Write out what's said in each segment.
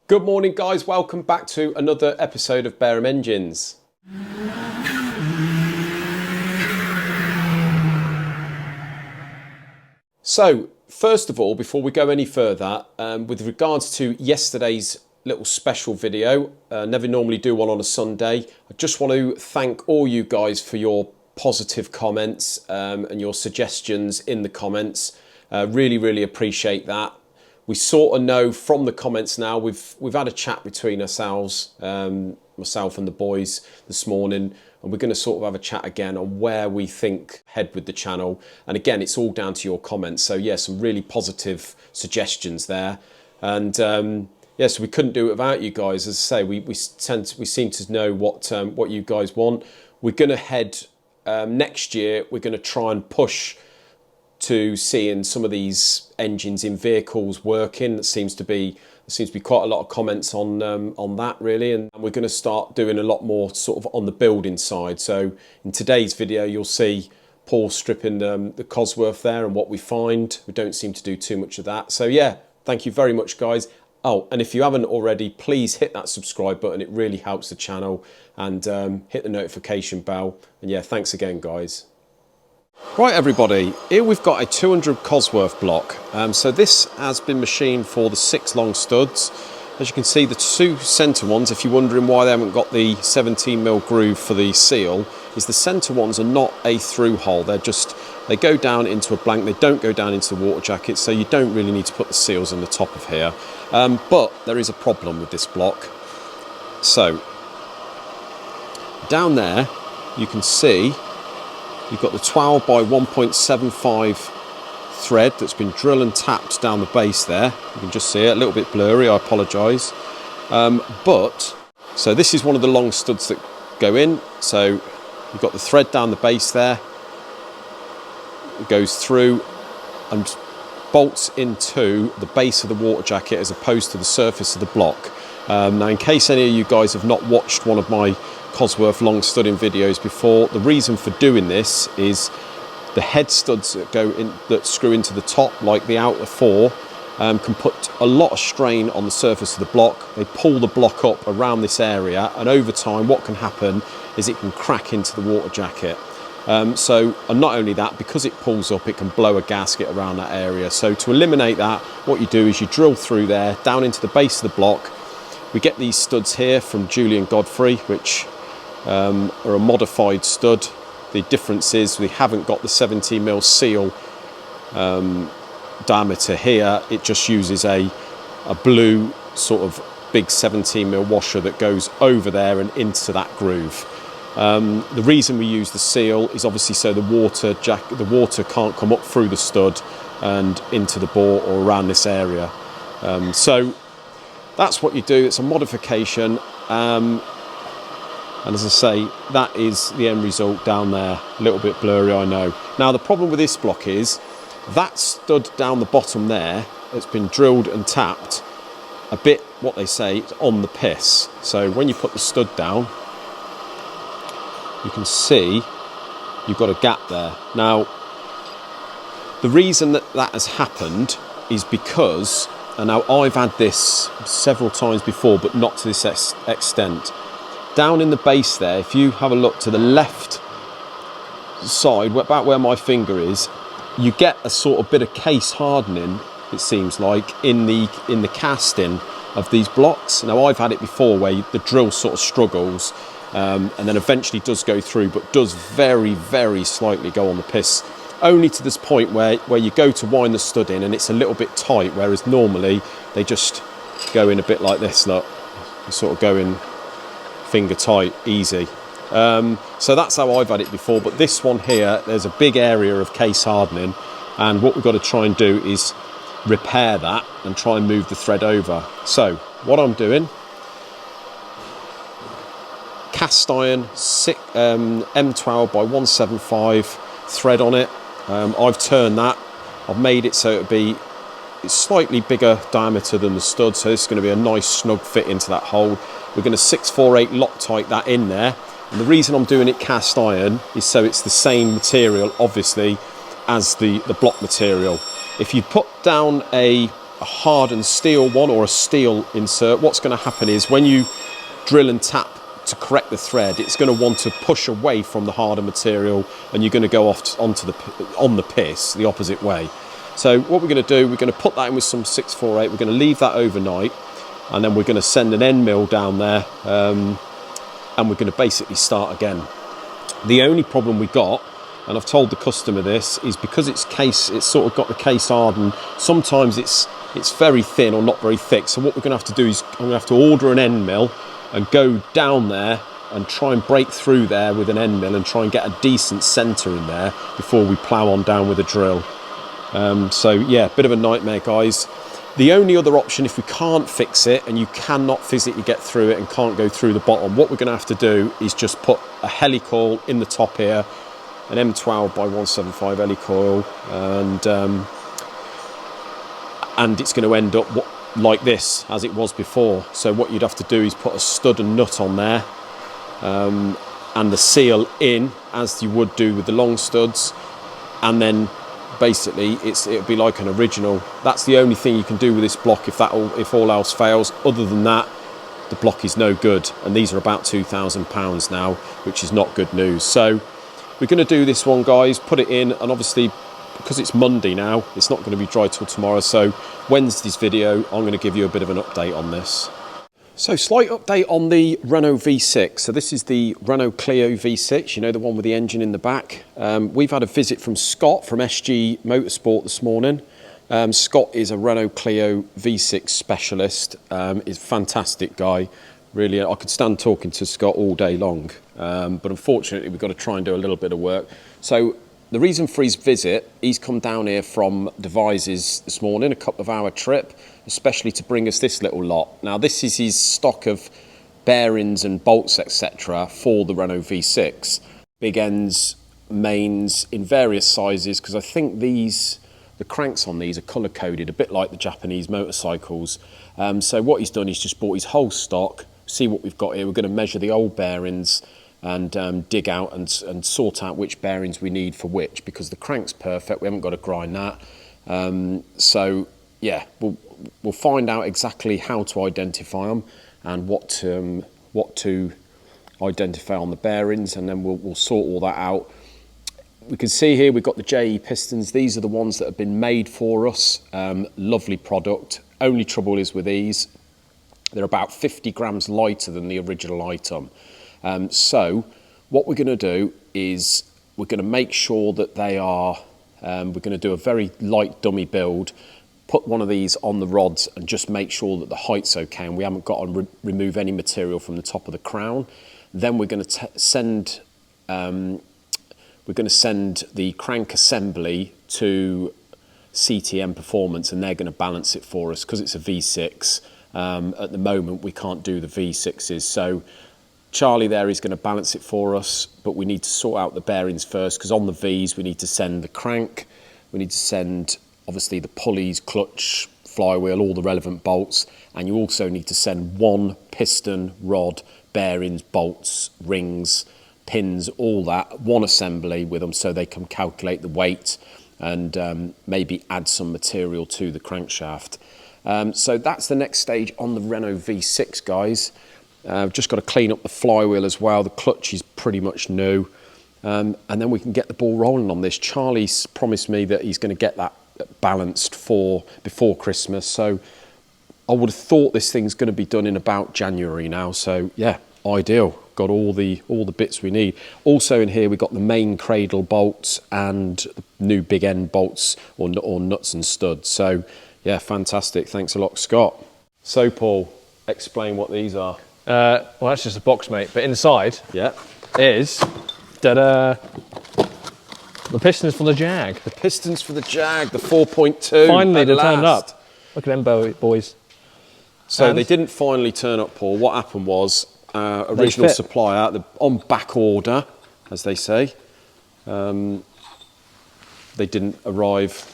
Good morning guys, welcome back to another episode of Bareham Engines. So first of all, before we go any further, with regards to yesterday's little special video, never normally do one on a Sunday, I just want to thank all you guys for your positive comments and your suggestions in the comments. Really appreciate that. We sort of know from the comments now, we've had a chat between ourselves, myself and the boys this morning, and we're going to sort of have a chat again on where we think head with the channel. And again, it's all down to your comments. So yeah, some really positive suggestions there. And yeah, so we couldn't do it without you guys. As I say, we seem to know what you guys want. We're going to head next year. We're going to try and push to seeing some of these engines in vehicles working. There seems to be quite a lot of comments on that really, and we're going to start doing a lot more sort of on the building side. So in today's video you'll see Paul stripping the Cosworth there and what we find. We don't seem to do too much of that. So yeah, thank you very much guys. Oh, and if you haven't already, please hit that subscribe button. It really helps the channel, and hit the notification bell. And yeah, thanks again guys. Right everybody, here we've got a 200 Cosworth block. So this has been machined for the 6 long studs. As you can see, the 2 centre ones, if you're wondering why they haven't got the 17mm groove for the seal, is the centre ones are not a through hole. They go down into a blank, they don't go down into the water jacket, so you don't really need to put the seals on the top of here. But there is a problem with this block. So down there you can see you've got the 12 by 1.75 thread that's been drilled and tapped down the base there. You can just see it, a little bit blurry, I apologise. So this is one of the long studs that go in. So you've got the thread down the base there. It goes through and bolts into the base of the water jacket as opposed to the surface of the block. Now in case any of you guys have not watched one of my Cosworth long studding videos before, the reason for doing this is the head studs that screw into the top, like the outer 4, can put a lot of strain on the surface of the block. They pull the block up around this area, and over time what can happen is it can crack into the water jacket. And not only that, because it pulls up, it can blow a gasket around that area. So to eliminate that, what you do is you drill through there down into the base of the block. We get these studs here from Julian Godfrey, which are a modified stud. The difference is we haven't got the 17mm seal diameter here. It just uses a blue sort of big 17mm washer that goes over there and into that groove. The reason we use the seal is obviously so the water can't come up through the stud and into the bore or around this area. So that's what you do. It's a modification. And as I say, that is the end result down there. A little bit blurry, I know. Now the problem with this block is that stud down the bottom there, it's been drilled and tapped a bit, what they say, on the piss. So when you put the stud down, you can see you've got a gap there. Now, the reason that has happened is because, and now I've had this several times before, but not to this extent. Down in the base there, if you have a look to the left side, about where my finger is, you get a sort of bit of case hardening, it seems like, in the casting of these blocks. Now I've had it before where the drill sort of struggles and then eventually does go through, but does very slightly go on the piss. Only to this point where you go to wind the stud in and it's a little bit tight, whereas normally they just go in a bit like this, look. You sort of go in finger tight, easy. So that's how I've had it before, but this one here, there's a big area of case hardening, and what we've got to try and do is repair that and try and move the thread over. So what I'm doing, cast iron M12 by 175 thread on it. I've turned that, I've made it so it's slightly bigger diameter than the stud, so this is going to be a nice snug fit into that hole. We're going to 648 Loctite that in there, and the reason I'm doing it cast iron is so it's the same material obviously as the block material. If you put down a a hardened steel one or a steel insert, what's going to happen is when you drill and tap to correct the thread, it's going to want to push away from the harder material, and you're going to go off onto the piss the opposite way. So what we're going to do, we're going to put that in with some 648. We're going to leave that overnight, and then we're going to send an end mill down there, and we're going to basically start again. The only problem we got, and I've told the customer this, is because it's sort of got the case hardened, sometimes it's very thin or not very thick. So what we're going to have to do is I'm going to have to order an end mill and go down there and try and break through there with an end mill and try and get a decent centre in there before we plough on down with a drill. So yeah, bit of a nightmare, guys. The only other option, if we can't fix it and you cannot physically get through it and can't go through the bottom, what we're going to have to do is just put a helicoil in the top here, an M12 by 175 helicoil, and it's going to end up like this as it was before. So what you'd have to do is put a stud and nut on there, and the seal in as you would do with the long studs, and then basically it'll be like an original. That's the only thing you can do with this block if all else fails. Other than that, the block is no good, and these are about £2,000 now, which is not good news. So we're going to do this one, guys, put it in, and obviously because it's Monday now, it's not going to be dry till tomorrow, so Wednesday's video I'm going to give you a bit of an update on this. So slight update on the Renault V6. So this is the Renault Clio V6, you know, the one with the engine in the back. We've had a visit from Scott from SG Motorsport this morning. Scott is a Renault Clio V6 specialist. He's a fantastic guy. Really, I could stand talking to Scott all day long. But unfortunately, we've got to try and do a little bit of work. So the reason for his visit, he's come down here from Devizes this morning, a couple of hour trip, especially to bring us this little lot. Now this is his stock of bearings and bolts, etc. for the Renault V6. Big ends, mains in various sizes, because I think the cranks on these are colour coded, a bit like the Japanese motorcycles. So what he's done is just bought his whole stock, see what we've got here. We're going to measure the old bearings and dig out and sort out which bearings we need for which, because the crank's perfect, we haven't got to grind that. So yeah, we'll find out exactly how to identify them and what to identify on the bearings, and then we'll sort all that out. We can see here we've got the JE pistons. These are the ones that have been made for us. Lovely product. Only trouble is with these, they're about 50 grams lighter than the original item. So what we're going to do is we're going to make sure that they are, we're going to do a very light dummy build, put one of these on the rods and just make sure that the height's okay and we haven't got to remove any material from the top of the crown. Then we're going to send the crank assembly to CTM Performance, and they're going to balance it for us because it's a V6. At the moment we can't do the V6s, so Charlie there is going to balance it for us, but we need to sort out the bearings first, because on the Vs we need to send the crank, we need to send obviously the pulleys, clutch, flywheel, all the relevant bolts, and you also need to send one piston, rod, bearings, bolts, rings, pins, all that, one assembly with them so they can calculate the weight and maybe add some material to the crankshaft. So that's the next stage on the Renault V6, guys. Just got to clean up the flywheel as well. The clutch is pretty much new. And then we can get the ball rolling on this. Charlie's promised me that he's going to get that balanced before Christmas. So I would have thought this thing's going to be done in about January now. So yeah, ideal. Got all the bits we need. Also in here we've got the main cradle bolts and the new big end bolts or nuts and studs. So yeah, fantastic. Thanks a lot, Scott. So Paul, explain what these are. Well, that's just a box, mate. But inside, yeah, is the pistons for the Jag. The pistons for the Jag, the 4.2. Finally, they turned up. Look at them boys. So they didn't finally turn up, Paul. What happened was original supplier on back order, as they say. They didn't arrive.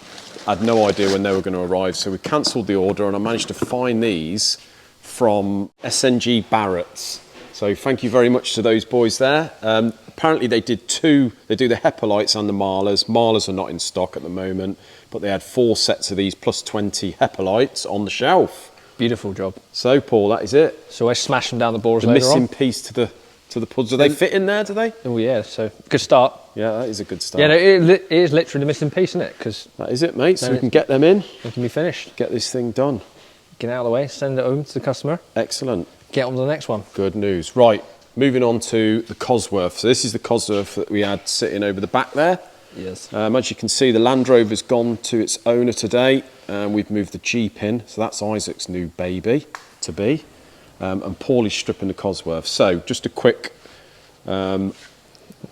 I had no idea when they were going to arrive, so we cancelled the order, and I managed to find these from SNG Barrett's. So thank you very much to those boys there. Apparently they did two. They do the Hepalites and the Marlers. Marlers are not in stock at the moment, but they had 4 sets of these plus 20 Hepalites on the shelf. Beautiful job. So Paul, that is it. So I smash them down the bores The later missing on. piece to the puds. Do they fit in there? Do they? Oh yeah, so good start. Yeah, that is a good start. Yeah, no, it is literally the missing piece, isn't it? Because that is it, mate. So we can get them in. it can be finished. Get this thing done. Get out of the way, send it home to the customer. Excellent. Get on to the next one. Good news. Right, moving on to the Cosworth. So this is the Cosworth that we had sitting over the back there. Yes. As you can see, the Land Rover's gone to its owner today. We've moved the Jeep in, so that's Isaac's new baby to be. And Paulie's stripping the Cosworth. So just a quick, We'll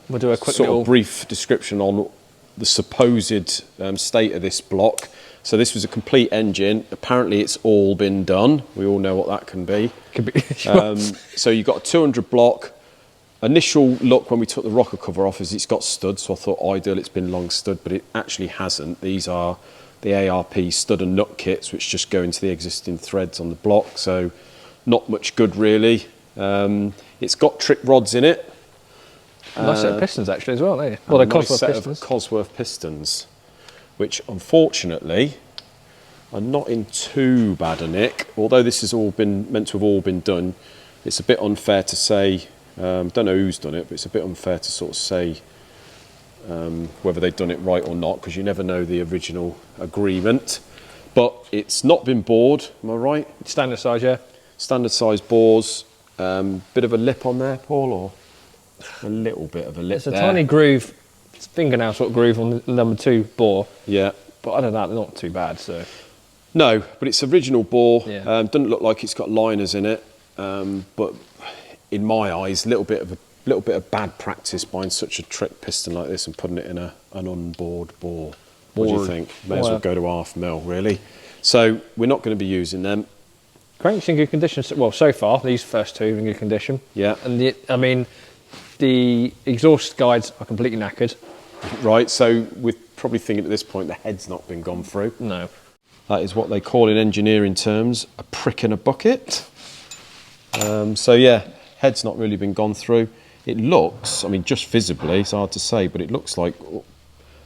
do a quick sort little of brief description on the supposed state of this block. So this was a complete engine. Apparently it's all been done. We all know what that can be. Could be So you've got a 200 block. Initial look when we took the rocker cover off is it's got studs, so I thought ideal it's been long stud, but it actually hasn't. These are the ARP stud and nut kits which just go into the existing threads on the block, so not much good really. It's got trick rods in it. nice set of pistons actually as well, aren't they? Well, they're Nice Cosworth set pistons. of Cosworth pistons, which unfortunately are not in too bad a nick. Although this has all been meant to have all been done, it's a bit unfair to say. Don't know who's done it, but it's a bit unfair to sort of say whether they've done it right or not, because you never know the original agreement. But it's not been bored, am I right? Standard size, yeah. Standard size bores. Bit of a lip on there, Paul, or a little bit of a lip It's a there. tiny groove, fingernail sort of groove on the number 2 bore. Yeah. But other than that, they're not too bad. So No, but it's original bore. Yeah. Doesn't look like it's got liners in it. But in my eyes, a little bit of bad practice buying such a trick piston like this and putting it in an unbored bore. What do you think? May as well go to half mil, really. So we're not going to be using them. crank's in good condition. Well, so far these first 2 are in good condition. Yeah. And the exhaust guides are completely knackered. Right, so we're probably thinking at this point the head's not been gone through. No. That is what they call in engineering terms a prick in a bucket. So yeah, head's not really been gone through. It looks, I mean, just visibly, it's hard to say, but it looks like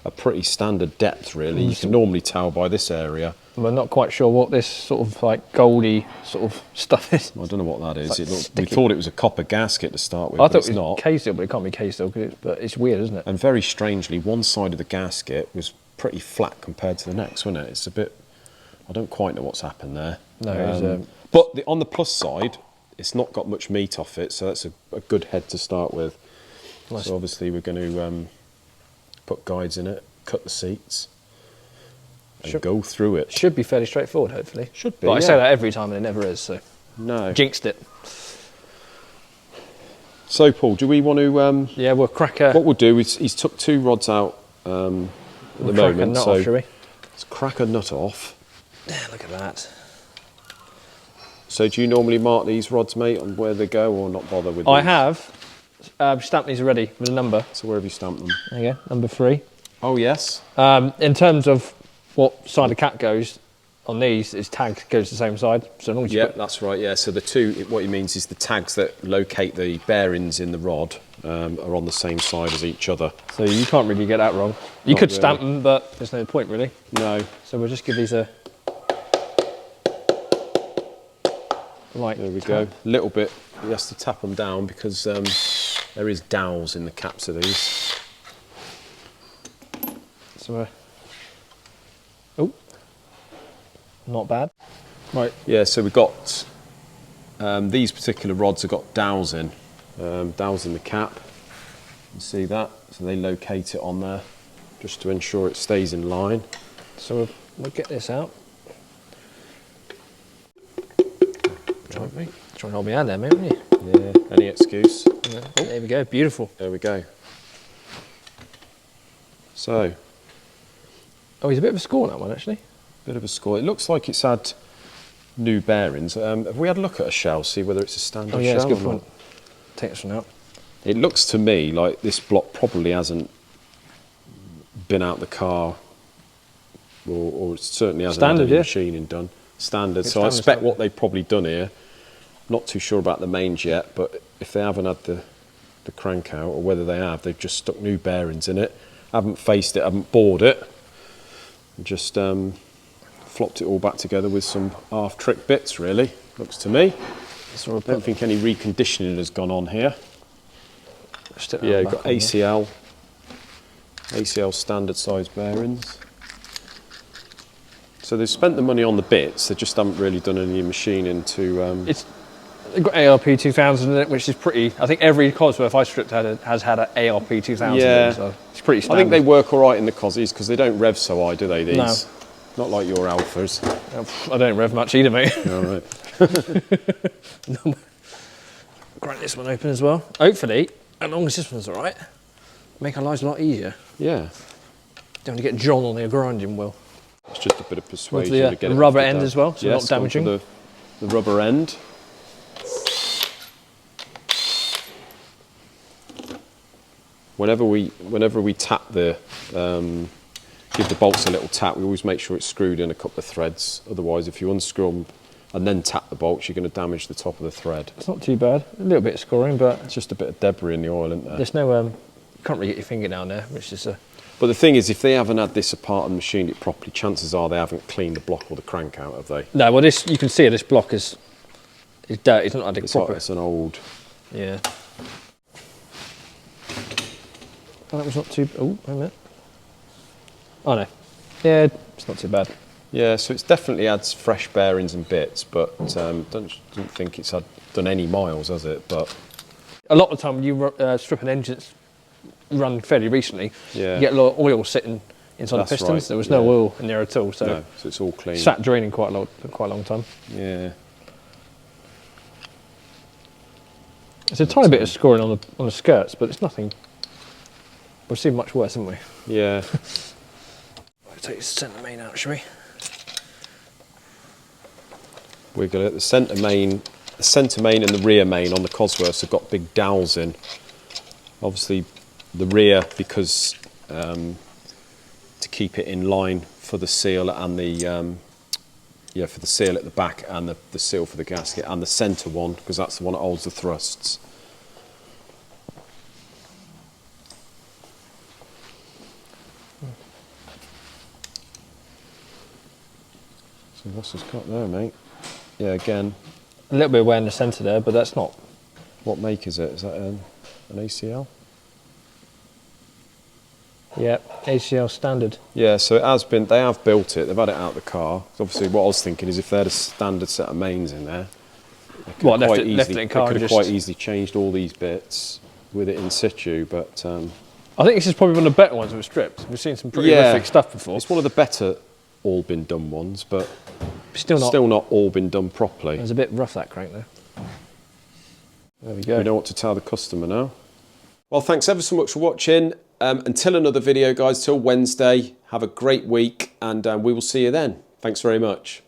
a pretty standard depth, really. You can normally tell by this area. We're not quite sure what this sort of like goldy sort of stuff is. I don't know what that is. Like We sticky. thought it was a copper gasket to start with, I but thought it's it was not. K-steel, but it can't be K-steel. But it's weird, isn't it? And very strangely, one side of the gasket was pretty flat compared to the next, wasn't it? It's a bit, I don't quite know what's happened there. No, but on the plus side, it's not got much meat off it, so that's a good head to start with. Nice. So obviously we're going to put guides in it, cut the seats, and go through it. Should be fairly straightforward, hopefully. Should be, But I yeah. say that every time and it never is, so No. jinxed it. So Paul, do we want to... Yeah, we'll crack a... what we'll do is he's took 2 rods out at the crack moment. a nut so off, shall we? let's crack a nut off. Yeah, look at that. So do you normally mark these rods, mate, on where they go, or not bother with I these? have stamped these already with a number. So where have you stamped them? There you go, number 3. Oh, yes. In terms of what side the cat goes on these, is tag goes the same side. So as long as you Yeah, put, that's right, yeah. So the 2, what he means is the tags that locate the bearings in the rod are on the same side as each other. so you can't really get that wrong. You Not could really. stamp them, but there's no point really. No. So we'll just give these a light There we tap. go. A little bit. He has to tap them down because there is dowels in the caps of these. So oh, not bad. Right. Yeah, so we've got these particular rods have got dowels in the cap. You see that? So they locate it on there just to ensure it stays in line. So we'll get this out. Try and hold my hand there, mate, won't you? Yeah, any excuse. Yeah. There we go, beautiful. There we go. So, Oh, he's a bit of a score on that one, actually. bit of a score. It looks like it's had new bearings. Have we had a look at a shell, see whether it's a standard Oh yeah, shell that's a good or point. not? Take this one out. It looks to me like this block probably hasn't been out the car, or it certainly hasn't Standard, had any yeah. machining done. Standard. It's So I standard expect stuff. what they've probably done here, Not too sure about the mains yet, but if they haven't had the crank out, or whether they have, they've just stuck new bearings in it. Haven't faced it, haven't bored it. Just flopped it all back together with some half trick bits, really, looks to me. I don't think any reconditioning has gone on here. Yeah, you've got ACL standard size bearings. So they've spent the money on the bits, they just haven't really done any machining to... They've got ARP 2000 in it, which is pretty... I think every Cosworth I stripped has had an ARP 2000 in it, so it's pretty standard. I think they work all right in the Cosies, because they don't rev so high, do they, these? No. Not like your Alphas. I don't rev much either, mate. All right. Crank this one open as well. Hopefully, as long as this one's all right, make our lives a lot easier. Yeah. Don't want to get John on the grinding wheel. It's just a bit of persuasion the, to get the it rubber off the end dab. as well, so yes, not damaging. The rubber end. Whenever we tap the, give the bolts a little tap, we always make sure it's screwed in a couple of threads. Otherwise, if you unscrew them and then tap the bolts, you're going to damage the top of the thread. It's not too bad. A little bit of scoring, but it's just a bit of debris in the oil, isn't there? There's no, you can't really get your finger down there, which is a... But the thing is, if they haven't had this apart and machined it properly, chances are they haven't cleaned the block or the crank out, have they? No, well, this, you can see this block is dirty. It's not had it proper. It's an old... Yeah. Oh, that was not too... Oh, wait a minute. Oh, no. Yeah, it's not too bad. Yeah, so it's definitely had fresh bearings and bits, but don't think it's done any miles, has it? But a lot of the time when you strip an engine that's run fairly recently, yeah, you get a lot of oil sitting inside the pistons. Right. There was no oil in there at all, so, no, so it's all clean. Sat draining quite a long time. Yeah. There's a tiny bit of scoring on the skirts, but it's nothing. We've seen much worse, haven't we? Yeah. We'll take the centre main out, shall we? Wiggle it. The centre main and the rear main on the Cosworths have got big dowels in. Obviously, the rear because to keep it in line for the seal and the for the seal at the back and the seal for the gasket, and the centre one because that's the one that holds the thrusts. So what's this got there, mate? Yeah, again. A little bit of wear in the centre there, but that's not... What make is it? Is that an ACL? Yeah, ACL standard. Yeah, so it has been, they have built it, they've had it out of the car. Obviously what I was thinking is if they had a standard set of mains in there, they could have quite easily changed all these bits with it in situ, but... I think this is probably one of the better ones that were stripped. We've seen some pretty horrific stuff before. It's one of the better all been done ones, but still not all been done properly. It's a bit rough, that crank though. There we go. We know what to tell the customer now. Well, thanks ever so much for watching. Until another video, guys, till Wednesday, have a great week, and we will see you then. Thanks very much.